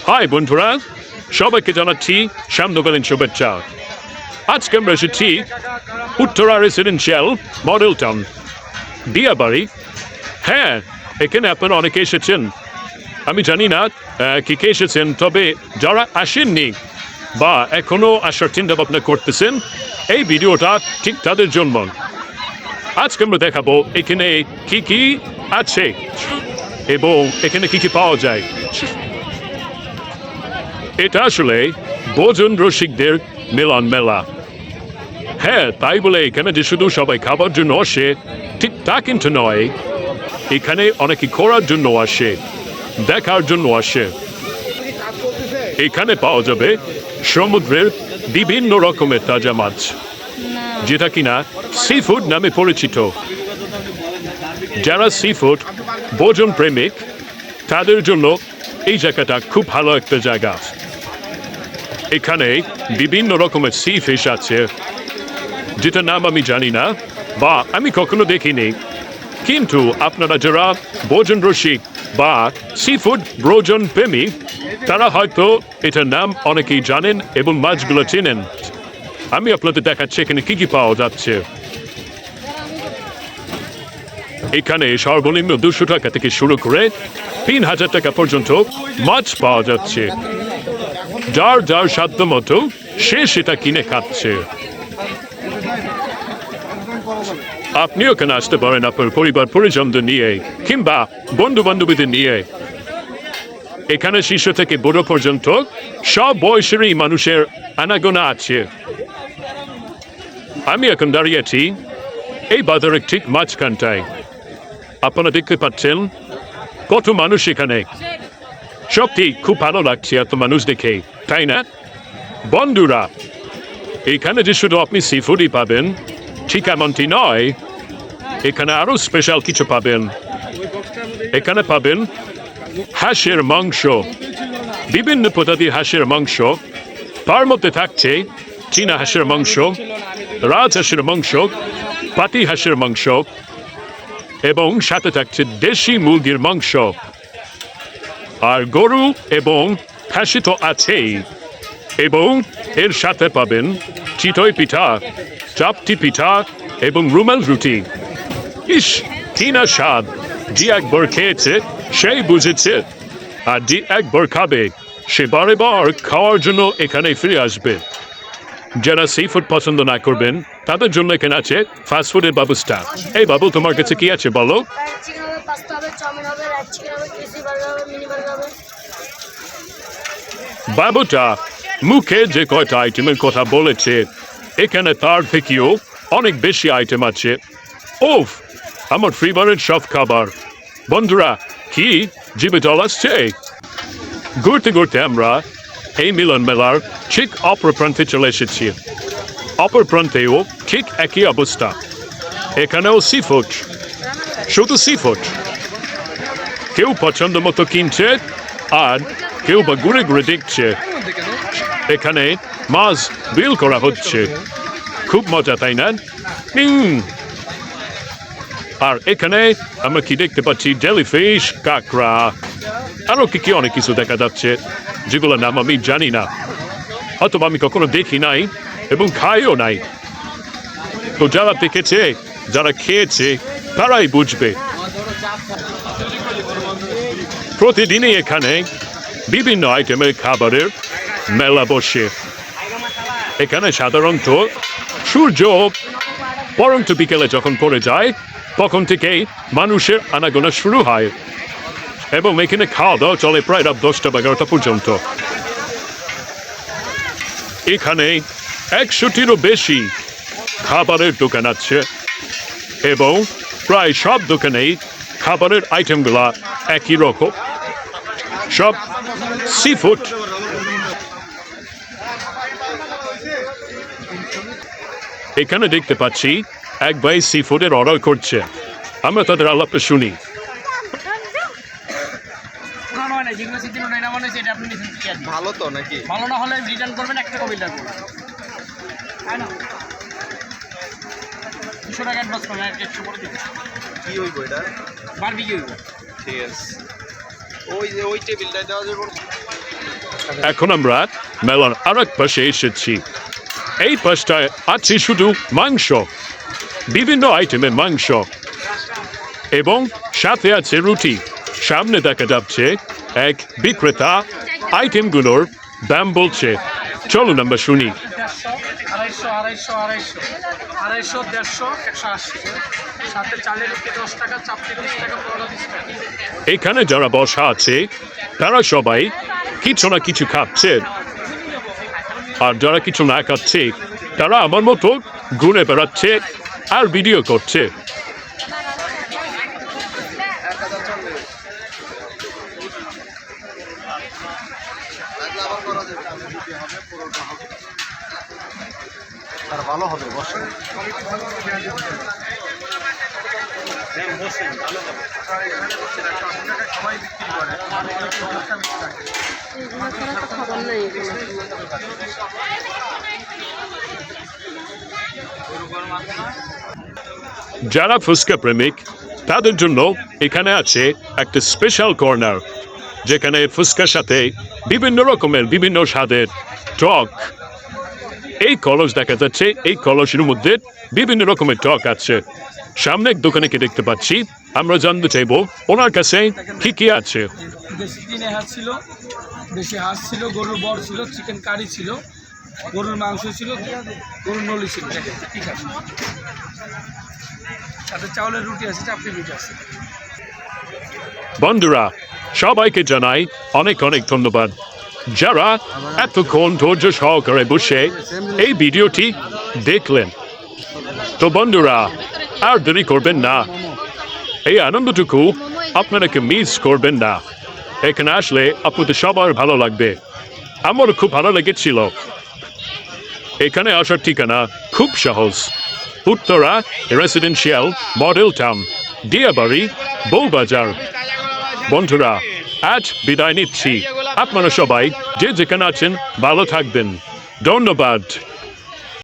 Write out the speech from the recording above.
High বন্ধুরা, সবাইকে জানাচ্ছি সান্ধ্যকালীন শুভেচ্ছা। আজকে আমরা এসেছি Uttara residential model town Diabari. হ্যাঁ, এখানে আপনারা অনেকে এসেছেন, আমি জানি না কি কে এসেছেন, তবে যারা আসেননি বা এখনো আসার চিন্তা ভাবনা করতেছেন, এই ভিডিওটা ঠিক তাদের জন্য। আজকে আমরা দেখাবো এখানে কি কি আছে এবং এখানে কি কি পাওয়া যায়। এটা আসলে ভোজন রসিকদের মিলন মেলা। হ্যাঁ, তাই বলে এখানে যে শুধু সবাই খাবার জন্য আসে ঠিক তা কিন্তু নয়, এখানে অনেকে ঘোরার জন্য আসে, দেখার জন্য আসে। এখানে পাওয়া যাবে সমুদ্রের বিভিন্ন রকমের তাজা মাছ, যেটা কিনা সি ফুড নামে পরিচিত। যারা সি ফুড ভোজন প্রেমিক তাদের জন্য এই জায়গাটা খুব ভালো একটা জায়গা। এখানে বিভিন্ন রকমের সি ফিশ আছে, যেটার নাম আমি জানি না বা আমি কখনো দেখিনি, কিন্তু আপনারা যারা ভোজন রসিক বা সি ফুড ভোজন প্রেমী তারা হয়তো এটার নাম অনেকেই জানেন এবং মাছগুলো চেনেন। আমি আপনাদের দেখাচ্ছি এখানে কি কি পাওয়া যাচ্ছে। এখানে সর্বনিম্ন 200 টাকা থেকে শুরু করে 3000 টাকা পর্যন্ত মাছ পাওয়া যাচ্ছে। যার যার সাধ্য মতো সে সেটা কিনে খাচ্ছে। আপনিও এখানে আসতে পারেন আপনার পরিবার পরিজনদের নিয়ে কিংবা বন্ধু বান্ধবীদের নিয়ে। এখানে শিশু থেকে বুড়ো পর্যন্ত সব বয়সেরই মানুষের আনাগোনা আছে। আমি এখন দাঁড়িয়েছি এই বাজারের ঠিক মাঝখানটায়। আপনারা দেখতে পাচ্ছেন কত মানুষ এখানে। সত্যি খুব ভালো লাগছে এত মানুষ দেখে, তাই না বন্ধুরা? এখানে যে শুধু আপনি সি ফুডই পাবেন ঠিক এমনটি নয়, এখানে আরো স্পেশাল কিছু পাবেন। এখানে পাবেন হাঁসের মাংস, বিভিন্ন প্রজাতির হাঁসের মাংস। তার মধ্যে থাকছে চীনা হাঁসের মাংস, রাজহাঁসের মাংস, পাতি হাঁসের মাংস এবং সাথে থাকছে দেশি মুরগির মাংস। আর গরু এবং খাসি তো আছেই, এবং এর সাথে পাবেন চিতই পিঠা, চাপটি পিঠা এবং রুমাল রুটি। ইস, কি না স্বাদ! যে একবার খেয়েছে সেই বুঝেছে, আর যে একবার খাবে সে বারে বার খাওয়ার জন্য এখানে ফিরে আসবে। যারা সি ফুড পছন্দ না করবেন তাদের জন্য এখানে আছে ফাস্টফুডের ব্যবস্থা। এই বাবু, তোমার কাছে কি আছে বলো? বাবুটা মুখে যে কয়টা আইটেমের কথা বলেছে, এখানে তার থেকেও অনেক বেশি আইটেম আছে। ওফ, আমার ফেভারিট সব খাবার। বন্ধুরা, কি জিভে জল আসছে? ঘুরতে ঘুরতে আমরা এই মিলন মেলার ঠিক অপর প্রান্তে চলে এসেছি। অপর প্রান্তেও ঠিক একই অবস্থা। এখানেও সি ফুড, শুধু সি ফুড। কেউ পছন্দ মতো কিনছে আর কেউ বা ঘুরে ঘুরে দেখছে। এখানে মাছ বিল করা হচ্ছে, খুব মজা, তাই না? আর এখানে আমরা কি দেখতে পাচ্ছি? জেলিফিশ, কাঁকড়া, আরো কি কি অনেক কিছু দেখা যাচ্ছে, যেগুলোর নাম আমি জানি না, অথবা আমি কখনো দেখি নাই এবং খাইও নাই। তো যারা দেখেছে, যারা খেয়েছে তারাই বুঝবে। প্রতিদিনই এখানে বিভিন্ন আইটেমের খাবারের মেলা বসে। এখানে সাধারণত সূর্য পরন্ত বিকেলে যখন পড়ে যায় তখন থেকেই মানুষের আনাগোনা শুরু হয় এবং এখানে খাওয়া দাওয়া চলে প্রায় রাত 10টা বা 11টা পর্যন্ত। এখানে 100টিরও বেশি খাবারের দোকান আছে এবং প্রায় সব দোকানেই খাবারের আইটেমগুলা একই রকম, সব সি ফুড। এখানে দেখতে পাচ্ছি এক ভাই সি ফুডের অর্ডার করছে। আমরা তাদের আলাপটা শুনি। ভালো তো নাকি? ভালো না হলে রিটার্ন করবেন, 1 টাকা বিল রাখবেন। 200 টাকা অ্যাডভান্স করবেন, 100 করে দিবেন। কি হইব এটা? বারবিকিউ হইব। ঠিক আছে। ওই টেবিলটা দেওয়া যাবে না? এখন আমরা মেলার আর এক পাশে এসেছি। এই পাশটায় আছে শুধু মাংস, বিভিন্ন আইটেমের মাংস এবং সাথে আছে রুটি। সামনে দেখা যাচ্ছে এক বিক্রেতা আইটেমগুলোর দাম বলছে। চলুন আমরা শুনি। 250, 150, 150, 150, 150, 180, সাথে চালের রুটি 10 টাকা, চাপটি 10 টাকা, পরোটা 20 টাকা। এখানে যারা বসা আছে তারা সবাই কিছু না কিছু খাচ্ছে, আর যারা কিছু না খাচ্ছে তারা আমার মতো ঘুরে বেড়াচ্ছে আর ভিডিও করছে। লাগলে আবার করা যাবে। পুরোটা হবে। আর ভালো হবে বসে। খবর নেই যারা ফুচকা প্রেমিক তাদের জন্য এখানে আছে একটা স্পেশাল কর্নার, যেখানে ফুচকার সাথে বিভিন্ন রকমের বিভিন্ন স্বাদের টক। এই কলস দেখা যাচ্ছে, এই কলসের মধ্যে বিভিন্ন রকমের টক আছে। সামনে এক দোকানে দেখতে পাচ্ছি, আমরা জানতে চাইবো ওনার কাছে কি কি আছে। দেশি 3 হাঁস ছিল, দেশি হাঁস ছিল, গরুর বড় ছিল, চিকেন কারি ছিল, গরুর মাংস ছিল, গরুর নলি ছিল। দেখেন ঠিক আছে, সাথে চাউলের রুটি আছে, চাপটি রুটি আছে। বন্ধুরা, সবাইকে জানাই অনেক অনেক ধন্যবাদ যারা এতক্ষণ ধৈর্য সহকারে বসে এই ভিডিওটি দেখলেন। তো বন্ধুরা, আর দেরি করবেন না, এই আনন্দটুকু আপনাদেরকে মিস করবেন না। এখানে আসলে আপনাদের সবার ভালো লাগবে। আমারও খুব ভালো লেগেছিল। এখানে আসার ঠিকানা খুব সহজ, Uttara residential model town, Diabari, Bowbazar. বন্ধুরা, আজ বিদায় নিচ্ছি। আপনারা সবাই যে যেখানে আছেন ভালো থাকবেন। ধন্যবাদ।